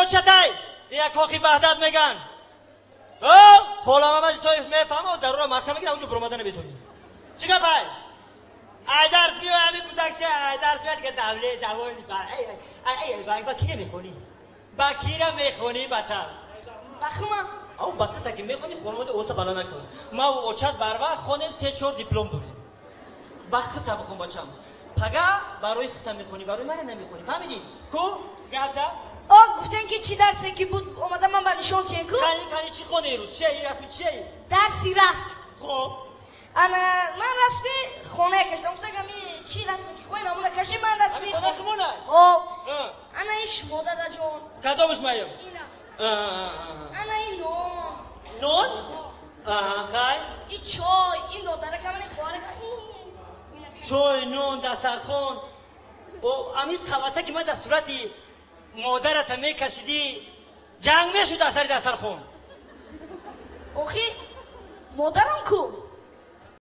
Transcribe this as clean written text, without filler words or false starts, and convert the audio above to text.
اوچتای یک کاخی وحدت میگن خلا محمد صاحب میفهمه در رو محکمه میگیره اونجا برآمدن نمیتونی چیکار پای ای درس میو همین کودکچه ای درس میاد که دولی بر ای با کی نمیخونی با کی را میخونی بچه بخمم او بخته تا که میخونی خانواده اوسا بالا نکن ما و اوچت بر وقت خونیم 3-4 دیپلم داریم بخته تا بکن بچم پگه برای خودت میخونی برای من نمیخونی فهمیدی کو گابزا گفتن که چی درسی که بود اومدم من با نشون تین کو کانی چی خونی روز چی رسمی چی درسی رسم خب انا من رسمی خونه کشتم گفتم که چی رسمی که خونه نمونه کشی من رسمی خونه کمونه انا ایش مدد جون کدومش مایم اینا انا این نون خای این چای این دادره که من خواره چای نون دسترخوان او امید قوته که من در صورتی مادرت میکشیدی جنگ میشود از سر دسترخوان اوخی مادرم کو